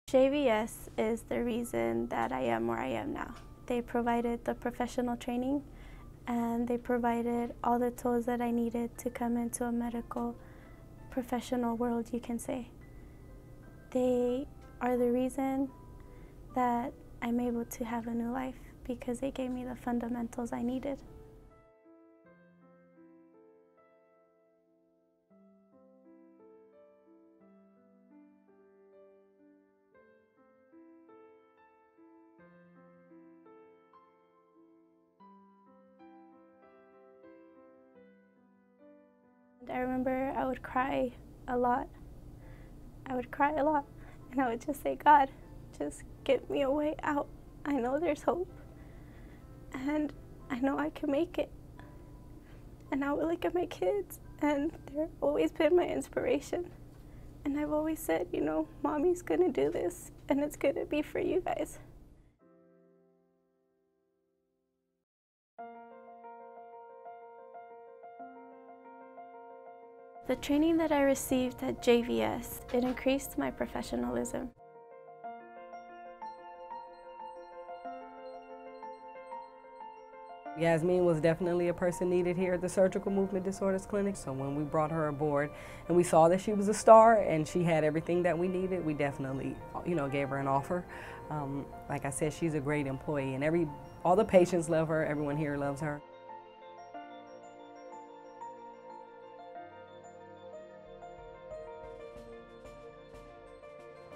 JVS is the reason that I am where I am now. They provided the professional training and they provided all the tools that I needed to come into a medical professional world, you can say. They are the reason that I'm able to have a new life because they gave me the fundamentals I needed. I remember I would cry a lot. I would cry a lot, and I would just say, God, just get me a way out. I know there's hope, and I know I can make it. And I would look at my kids, and they've always been my inspiration. And I've always said, you know, Mommy's gonna do this, and it's gonna be for you guys. The training that I received at JVS, it increased my professionalism. Yasmin was definitely a person needed here at the Surgical Movement Disorders Clinic. So when we brought her aboard and we saw that she was a star and she had everything that we needed, we definitely, gave her an offer. Like I said, she's a great employee, and all the patients love her. Everyone here loves her.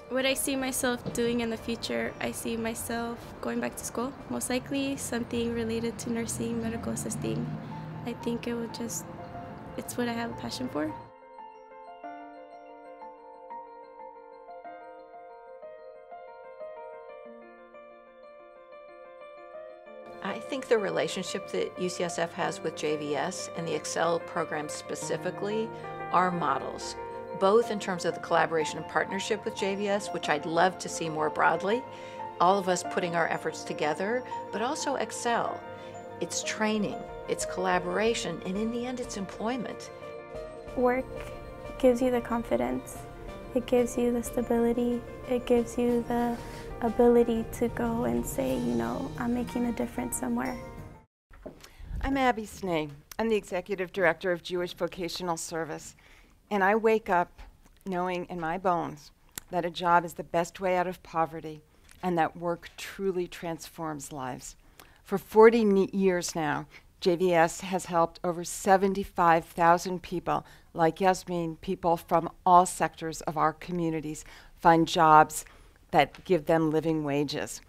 What I see myself doing in the future, I see myself going back to school, most likely something related to nursing, medical assisting. I think it's what I have a passion for. I think the relationship that UCSF has with JVS and the Excel program specifically are models, both in terms of the collaboration and partnership with JVS, which I'd love to see more broadly, all of us putting our efforts together, but also Excel. It's training, it's collaboration, and in the end, it's employment. Work gives you the confidence, it gives you the stability, it gives you the ability to go and say, I'm making a difference somewhere. I'm Abby Snee. I'm the Executive Director of Jewish Vocational Service. And I wake up knowing in my bones that a job is the best way out of poverty and that work truly transforms lives. For 40 years now, JVS has helped over 75,000 people, like Yasmin, people from all sectors of our communities, find jobs that give them living wages.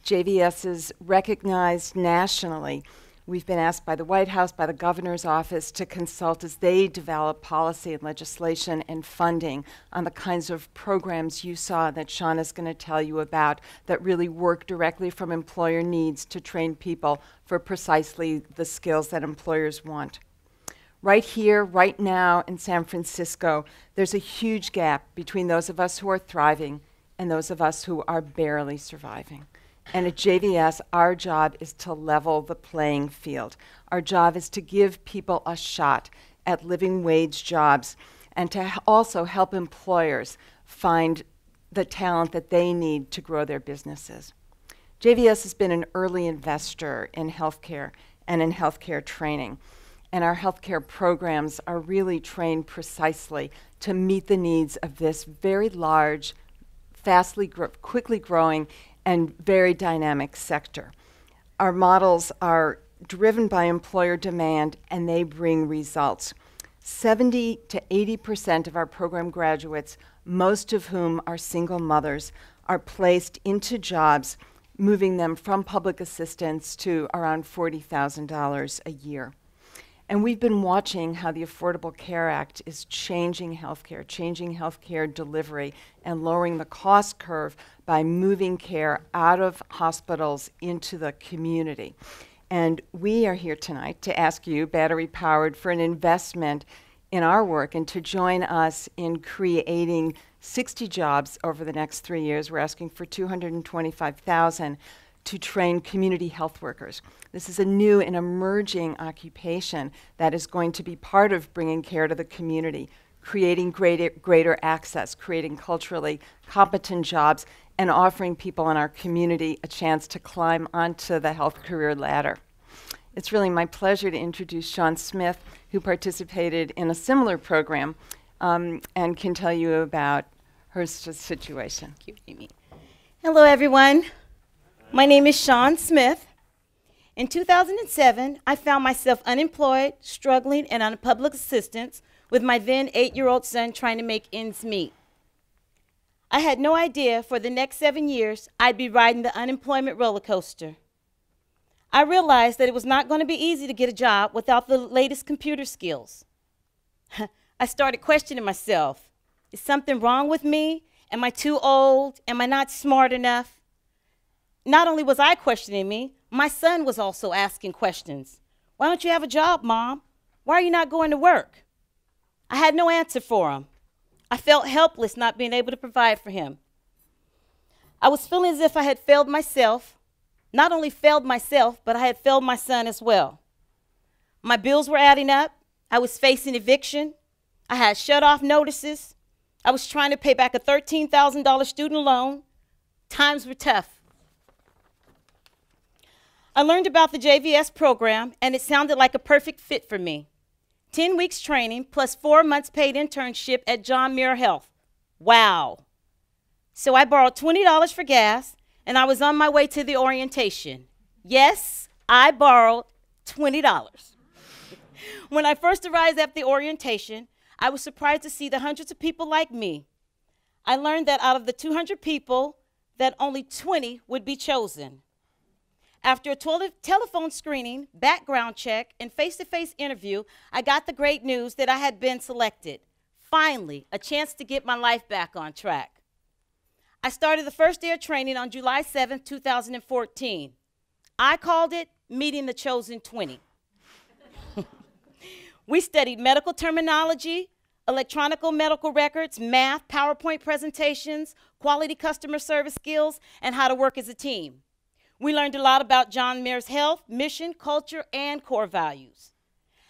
JVS is recognized nationally. We've been asked by the White House, by the governor's office, to consult as they develop policy and legislation and funding on the kinds of programs you saw that Sean is going to tell you about that really work directly from employer needs to train people for precisely the skills that employers want. Right here, right now in San Francisco, there's a huge gap between those of us who are thriving and those of us who are barely surviving. And at JVS, our job is to level the playing field. Our job is to give people a shot at living wage jobs and to also help employers find the talent that they need to grow their businesses. JVS has been an early investor in healthcare and in healthcare training. And our healthcare programs are really trained precisely to meet the needs of this very large, quickly growing, and very dynamic sector. Our models are driven by employer demand, and they bring results. 70 to 80% of our program graduates, most of whom are single mothers, are placed into jobs, moving them from public assistance to around $40,000 a year. And we've been watching how the Affordable Care Act is changing healthcare delivery and lowering the cost curve by moving care out of hospitals into the community. And we are here tonight to ask you, Battery Powered, for an investment in our work and to join us in creating 60 jobs over the next 3 years. We're asking for $225,000 to train community health workers. This is a new and emerging occupation that is going to be part of bringing care to the community, creating greater access, creating culturally competent jobs, and offering people in our community a chance to climb onto the health career ladder. It's really my pleasure to introduce Sean Smith, who participated in a similar program and can tell you about her situation. Thank you, Amy. Hello, everyone. My name is Sean Smith. In 2007, I found myself unemployed, struggling, and on public assistance with my then 8-year-old son trying to make ends meet. I had no idea for the next 7 years I'd be riding the unemployment roller coaster. I realized that it was not going to be easy to get a job without the latest computer skills. I started questioning myself. Is something wrong with me? Am I too old? Am I not smart enough? Not only was I questioning me, my son was also asking questions. Why don't you have a job, Mom? Why are you not going to work? I had no answer for him. I felt helpless not being able to provide for him. I was feeling as if I had failed myself. Not only failed myself, but I had failed my son as well. My bills were adding up. I was facing eviction. I had shut-off notices. I was trying to pay back a $13,000 student loan. Times were tough. I learned about the JVS program, and it sounded like a perfect fit for me. 10 weeks training plus 4 months paid internship at John Muir Health. Wow. So I borrowed $20 for gas, and I was on my way to the orientation. Yes, I borrowed $20. When I first arrived at the orientation, I was surprised to see the hundreds of people like me. I learned that out of the 200 people, that only 20 would be chosen. After a telephone screening, background check, and face-to-face interview, I got the great news that I had been selected. Finally, a chance to get my life back on track. I started the first day of training on July 7, 2014. I called it Meeting the Chosen 20. We studied medical terminology, electronic medical records, math, PowerPoint presentations, quality customer service skills, and how to work as a team. We learned a lot about John Muir's health, mission, culture, and core values.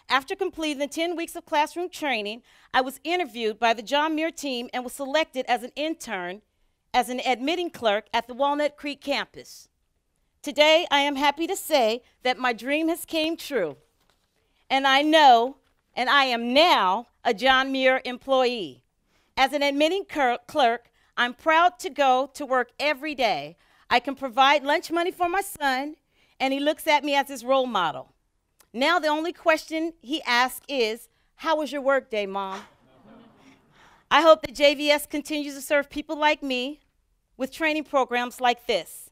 After completing the 10 weeks of classroom training, I was interviewed by the John Muir team and was selected as an intern as an admitting clerk at the Walnut Creek campus. Today, I am happy to say that my dream has came true. And I am now a John Muir employee. As an admitting clerk, I'm proud to go to work every day. I can provide lunch money for my son, and he looks at me as his role model. Now the only question he asks is, how was your work day, Mom? I hope that JVS continues to serve people like me with training programs like this.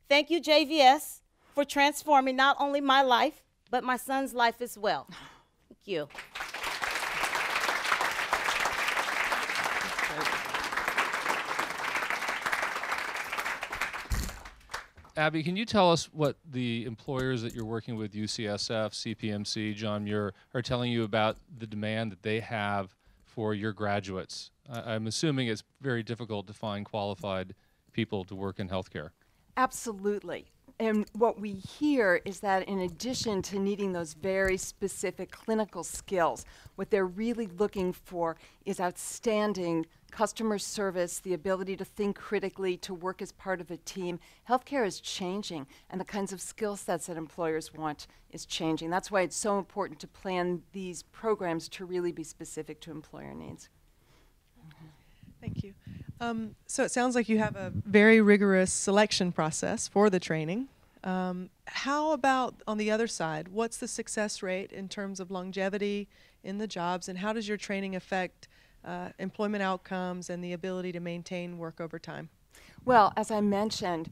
Thank you, JVS, for transforming not only my life, but my son's life as well. Thank you. Abby, can you tell us what the employers that you're working with, UCSF, CPMC, John Muir, are telling you about the demand that they have for your graduates? I'm assuming it's very difficult to find qualified people to work in healthcare. Absolutely. And what we hear is that in addition to needing those very specific clinical skills, what they're really looking for is outstanding customer service, the ability to think critically, to work as part of a team. Healthcare is changing, and the kinds of skill sets that employers want is changing. That's why it's so important to plan these programs to really be specific to employer needs. Thank you. So it sounds like you have a very rigorous selection process for the training. How about on the other side? What's the success rate in terms of longevity in the jobs, and how does your training affect employment outcomes and the ability to maintain work over time? Well, as I mentioned,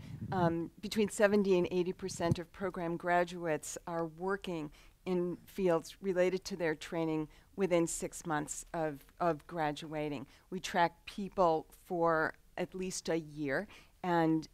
between 70 and 80% of program graduates are working in fields related to their training within 6 months of graduating. We track people for at least a year, and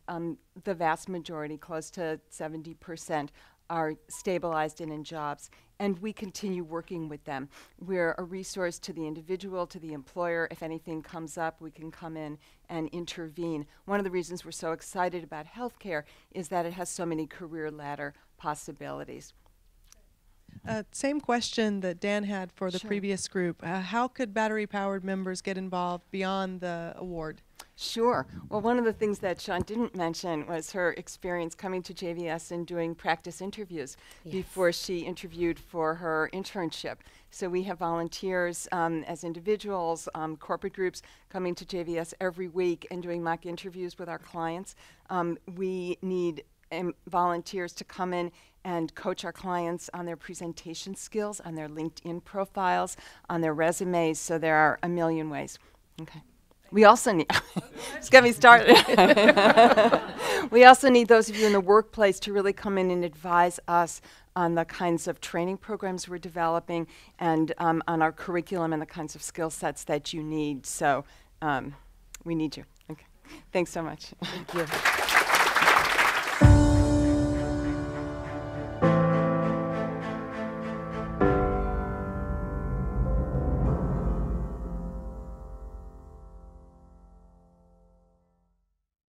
the vast majority, close to 70%, are stabilized and in jobs, and we continue working with them. We're a resource to the individual, to the employer. If anything comes up, we can come in and intervene. One of the reasons we're so excited about healthcare is that it has so many career ladder possibilities. Same question that Dan had for the Sure. previous group. How could battery-powered members get involved beyond the award? Sure. Well, one of the things that Sean didn't mention was her experience coming to JVS and doing practice interviews before she interviewed for her internship. So we have volunteers as individuals, corporate groups coming to JVS every week and doing mock interviews with our clients. We need volunteers to come in and coach our clients on their presentation skills, on their LinkedIn profiles, on their resumes. So there are a million ways. Okay. We also need, just get me started. We also need those of you in the workplace to really come in and advise us on the kinds of training programs we're developing and on our curriculum and the kinds of skill sets that you need. So we need you. Okay. Thanks so much. Thank you.